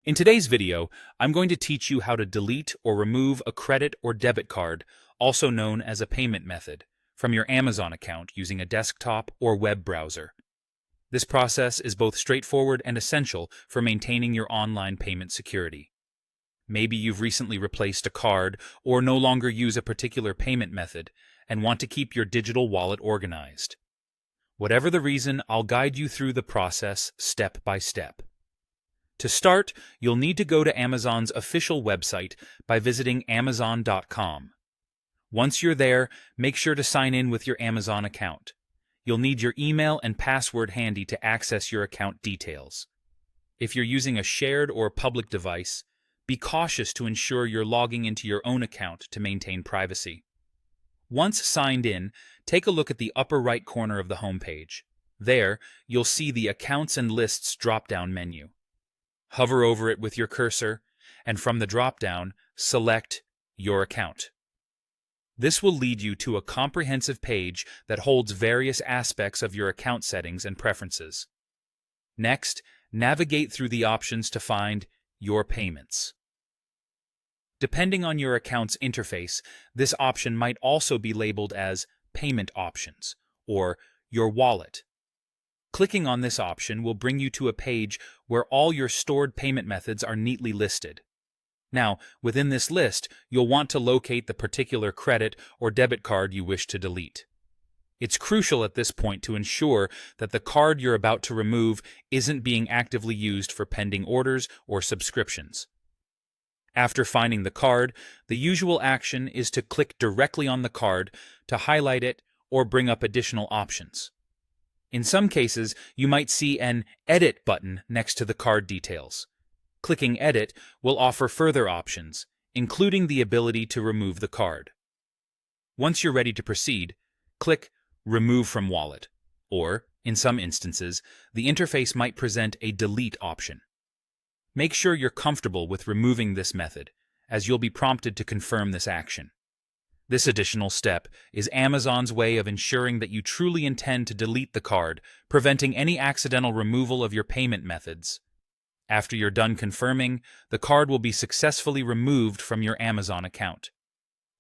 In today's video, I'm going to teach you how to delete or remove a credit or debit card, also known as a payment method, from your Amazon account using a desktop or web browser. This process is both straightforward and essential for maintaining your online payment security. Maybe you've recently replaced a card or no longer use a particular payment method and want to keep your digital wallet organized. Whatever the reason, I'll guide you through the process step by step. To start, you'll need to go to Amazon's official website by visiting Amazon.com. Once you're there, make sure to sign in with your Amazon account. You'll need your email and password handy to access your account details. If you're using a shared or public device, be cautious to ensure you're logging into your own account to maintain privacy. Once signed in, take a look at the upper right corner of the homepage. There, you'll see the Accounts and Lists drop-down menu. Hover over it with your cursor, and from the drop-down, select Your Account. This will lead you to a comprehensive page that holds various aspects of your account settings and preferences. Next, navigate through the options to find Your Payments. Depending on your account's interface, this option might also be labeled as Payment Options or Your Wallet. Clicking on this option will bring you to a page where all your stored payment methods are neatly listed. Now, within this list, you'll want to locate the particular credit or debit card you wish to delete. It's crucial at this point to ensure that the card you're about to remove isn't being actively used for pending orders or subscriptions. After finding the card, the usual action is to click directly on the card to highlight it or bring up additional options. In some cases, you might see an Edit button next to the card details. Clicking Edit will offer further options, including the ability to remove the card. Once you're ready to proceed, click Remove from Wallet, or, in some instances, the interface might present a Delete option. Make sure you're comfortable with removing this method, as you'll be prompted to confirm this action. This additional step is Amazon's way of ensuring that you truly intend to delete the card, preventing any accidental removal of your payment methods. After you're done confirming, the card will be successfully removed from your Amazon account.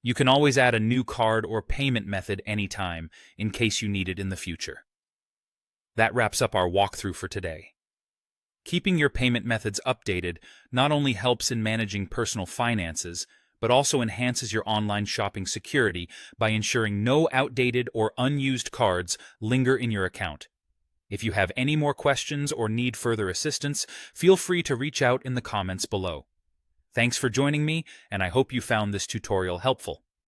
You can always add a new card or payment method anytime, in case you need it in the future. That wraps up our walkthrough for today. Keeping your payment methods updated not only helps in managing personal finances, but also enhances your online shopping security by ensuring no outdated or unused cards linger in your account. If you have any more questions or need further assistance, feel free to reach out in the comments below. Thanks for joining me, and I hope you found this tutorial helpful.